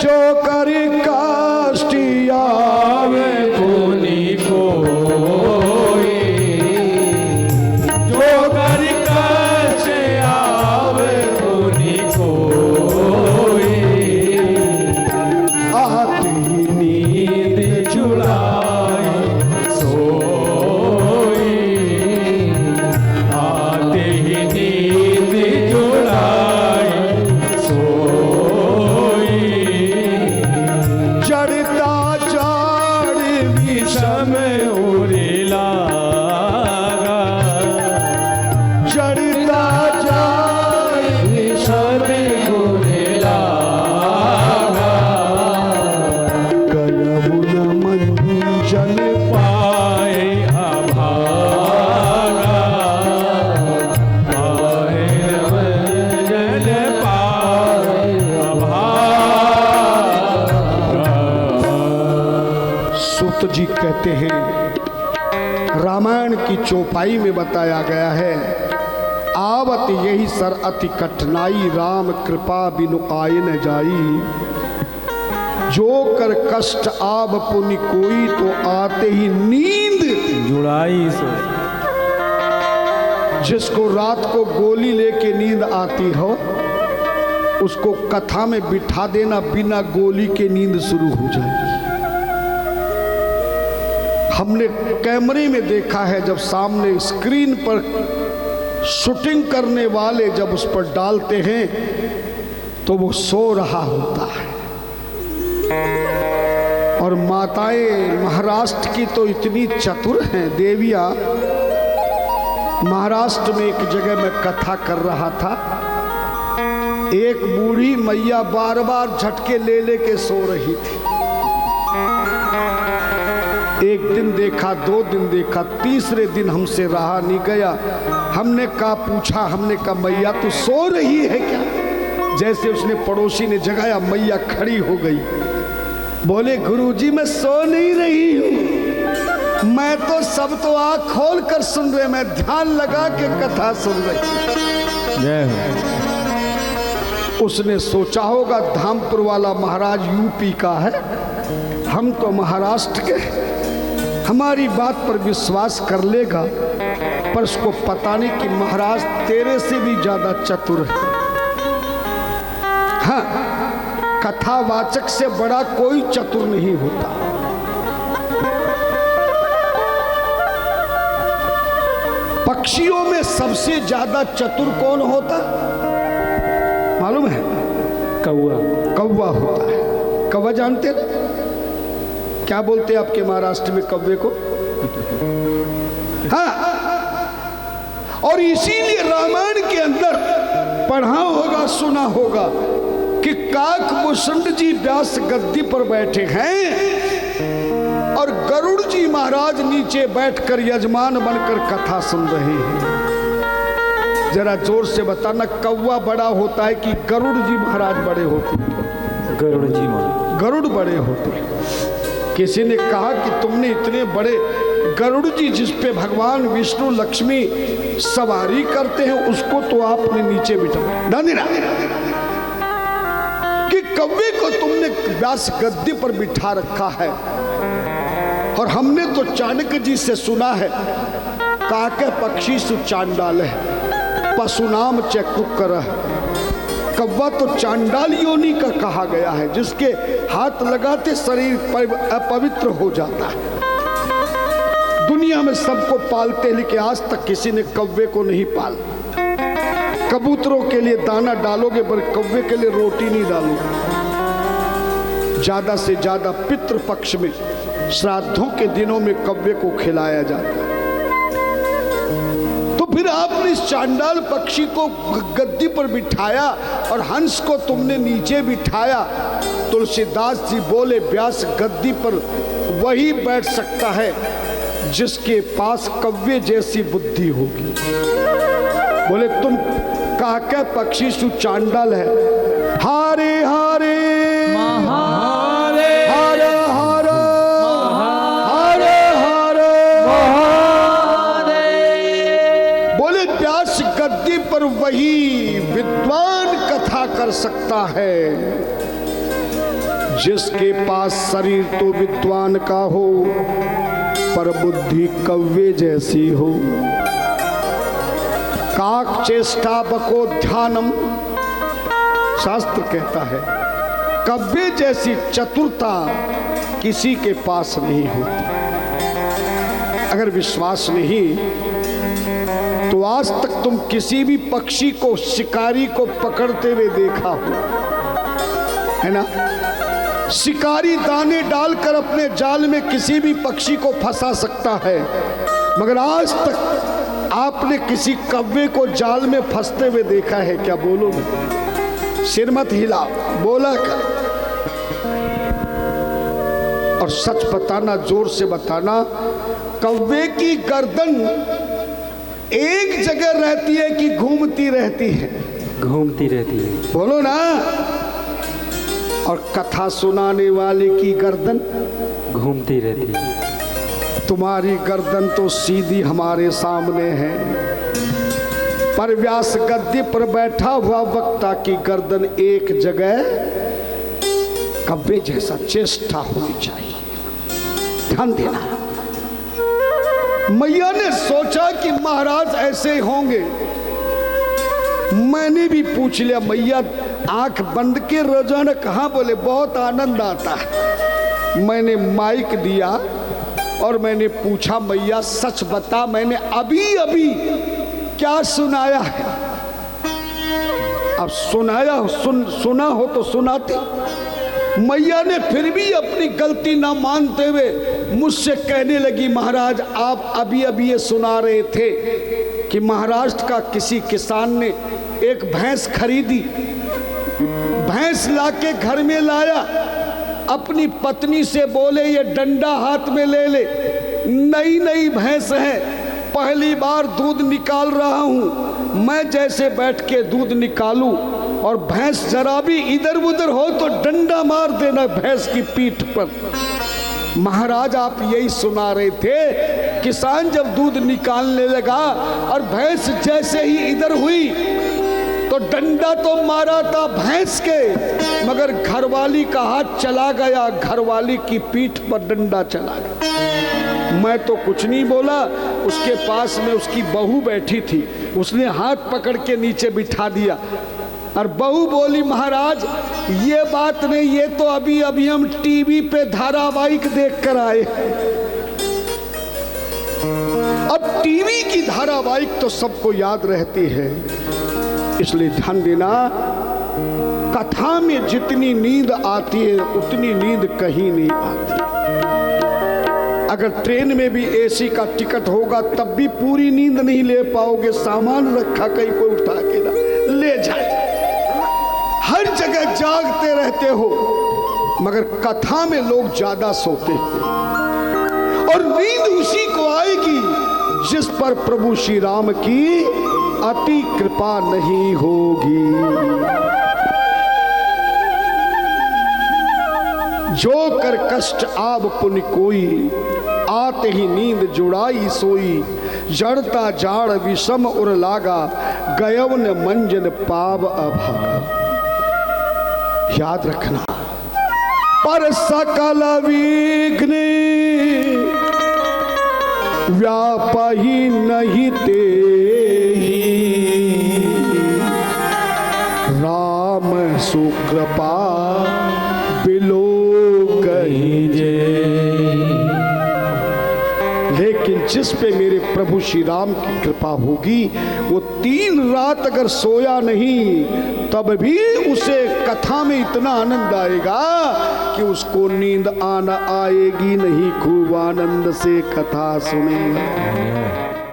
जो कर कष्ट आवे पुनि कोई, जो कर कष्ट आवे पुनि कोई, आती नींद छुड़ाए सोई, आते ही नींद छुड़ाए सोई, जड़ता जड़ विषम उड़े लागा, जड़ता जड़ विषम उड़े लागा, कलमुन मंजन पाए अभागा, पाए मंजन पाए अभागा। सूत जी कहते हैं, रामायण की चौपाई में बताया गया है, आवत यही सर अति कठिनाई, राम कृपा बिनु आए न जाई, जो कर कष्ट आब पुनि कोई, तो आते ही नींद जुड़ाई सो, जिसको रात को गोली लेके नींद आती हो, उसको कथा में बिठा देना, बिना गोली के नींद शुरू हो जाएगी। हमने कैमरे में देखा है, जब सामने स्क्रीन पर शूटिंग करने वाले जब उस पर डालते हैं तो वो सो रहा होता है। और माताएं महाराष्ट्र की तो इतनी चतुर हैं, देवियां। महाराष्ट्र में एक जगह मैं कथा कर रहा था, एक बूढ़ी मैया बार बार झटके ले लेके सो रही थी। एक दिन देखा, 2 दिन देखा, तीसरे दिन हमसे रहा नहीं गया। हमने कहा, पूछा, हमने कहा मैया तू सो रही है क्या? जैसे उसने पड़ोसी ने जगाया, मैया खड़ी हो गई। बोले गुरुजी मैं सो नहीं रही हूँ, मैं तो सब तो आँख खोल कर सुन रहे, मैं ध्यान लगा के कथा सुन रही। जय हो। उसने सोचा होगा धामपुर वाला महाराज यूपी का है, हम तो महाराष्ट्र के, हमारी बात पर विश्वास कर लेगा। पर उसको पता नहीं कि महाराज तेरे से भी ज्यादा चतुर है। हाँ, कथावाचक से बड़ा कोई चतुर नहीं होता। पक्षियों में सबसे ज्यादा चतुर कौन होता मालूम है? कौआ। कौवा होता है। कौवा जानते हैं क्या बोलते हैं आपके महाराष्ट्र में कौवे को? हाँ, और इसीलिए रामायण के अंदर पढ़ा होगा, सुना होगा कि काकभूषण जी व्यास गद्दी पर बैठे हैं और गरुड़ जी महाराज नीचे बैठकर यजमान बनकर कथा सुन रहे हैं। जरा जोर से बताना, कौवा बड़ा होता है कि गरुड़ जी महाराज बड़े होते हैं? गरुड़ जी महाराज। गरुड़ बड़े होते हैं। किसी ने कहा कि तुमने इतने बड़े गरुड़ जी जिस पे भगवान विष्णु लक्ष्मी सवारी करते हैं, उसको तो आपने नीचे बिठा कि कौवे को तुमने व्यास गद्दी पर बिठा रखा है। और हमने तो चाणक्य जी से सुना है, काके पक्षी सु चांडाल है, पशुनाम च कुक्कर। कौवा तो चांडाल योनि का कहा गया है, जिसके हाथ लगाते शरीर अपवित्र हो जाता है। दुनिया में सबको पालते, लेकिन आज तक किसी ने कौवे को नहीं पाला। कबूतरों के लिए दाना डालोगे पर कौवे के लिए रोटी नहीं डालोगे। ज्यादा से ज्यादा पितृ पक्ष में, श्राद्धों के दिनों में कौवे को खिलाया जाता है। तो फिर आपने इस चांडाल पक्षी को गद्दी पर बिठाया और हंस को तुमने नीचे बिठाया। तुलसीदास जी बोले, व्यास गद्दी पर वही बैठ सकता है जिसके पास कौवे जैसी बुद्धि होगी। बोले तुम काके पक्षी सु चांडाल है, हारे हारे महारे हर हर हर हर महारे। बोले व्यास गद्दी पर वही विद्वान कथा कर सकता है जिसके पास शरीर तो विद्वान का हो पर बुद्धि कव्वे जैसी हो। काक चेष्टा बको ध्यानम, शास्त्र कहता है कव्वे जैसी चतुरता किसी के पास नहीं होती। अगर विश्वास नहीं तो आज तक तुम किसी भी पक्षी को, शिकारी को पकड़ते हुए देखा हो, है ना? शिकारी दाने डालकर अपने जाल में किसी भी पक्षी को फंसा सकता है, मगर आज तक आपने किसी कव्वे को जाल में फंसते हुए देखा है क्या? बोलो ना, सिर मत हिला, बोला कर। और सच बताना, जोर से बताना, कव्वे की गर्दन एक जगह रहती है कि घूमती रहती है? घूमती रहती है। बोलो ना। और कथा सुनाने वाले की गर्दन घूमती रहती है। तुम्हारी गर्दन तो सीधी हमारे सामने है, पर व्यास गद्दी पर बैठा हुआ वक्ता की गर्दन एक जगह कव्वे जैसा चेष्टा होनी चाहिए। ध्यान देना। मैया ने सोचा कि महाराज ऐसे होंगे। मैंने भी पूछ लिया, मैया आंख बंद के रोजाना कहाँ? बोले बहुत आनंद आता है। मैंने माइक दिया और मैंने पूछा, मैया सच बता, मैंने अभी अभी क्या सुनाया है? अब सुनाया, सुना हो तो सुनाती। मैया ने फिर भी अपनी गलती ना मानते हुए मुझसे कहने लगी, महाराज आप अभी अभी ये सुना रहे थे कि महाराष्ट्र का किसी किसान ने एक भैंस खरीदी, भैंस लाके घर में लाया, अपनी पत्नी से बोले ये डंडा हाथ में ले ले, नई नई भैंस है, पहली बार दूध निकाल रहा हूं, मैं जैसे बैठ के दूध निकालूं और भैंस जरा भी इधर उधर हो तो डंडा मार देना भैंस की पीठ पर। महाराज आप यही सुना रहे थे, किसान जब दूध निकालने लगा और भैंस जैसे ही इधर हुई तो डंडा तो मारा था भैंस के, मगर घरवाली का हाथ चला गया, घरवाली की पीठ पर डंडा चला गया। मैं तो कुछ नहीं बोला, उसके पास में उसकी बहू बैठी थी, उसने हाथ पकड़ के नीचे बिठा दिया और बहू बोली, महाराज ये बात नहीं, ये तो अभी अभी हम टीवी पे धारावाहिक देख कर आए। अब टीवी की धारावाहिक तो सबको याद रहती है, इसलिए ध्यान देना, कथा में जितनी नींद आती है उतनी नींद कहीं नहीं आती। अगर ट्रेन में भी एसी का टिकट होगा तब भी पूरी नींद नहीं ले पाओगे, सामान रखा कहीं कोई उठा के ना ले जाए, हर जगह जागते रहते हो, मगर कथा में लोग ज्यादा सोते हैं। और नींद उसी को आएगी जिस पर प्रभु श्री राम की अति कृपा नहीं होगी। जो कर कष्ट आब पुण्य कोई, आते ही नींद जुड़ाई सोई, जड़ता जाड़ विषम उर लागा, गयवन मंजन पाव अभागा। याद रखना, पर सकल विघ्न व्यापही नहीं तेहि, राम सुकृपा बिलो कहीं जे। लेकिन जिस पे मेरे प्रभु श्री राम की कृपा होगी, वो 3 रात अगर सोया नहीं तब भी उसे कथा में इतना आनंद आएगा कि उसको नींद आना आएगी नहीं, खूब आनंद से कथा सुनेगा।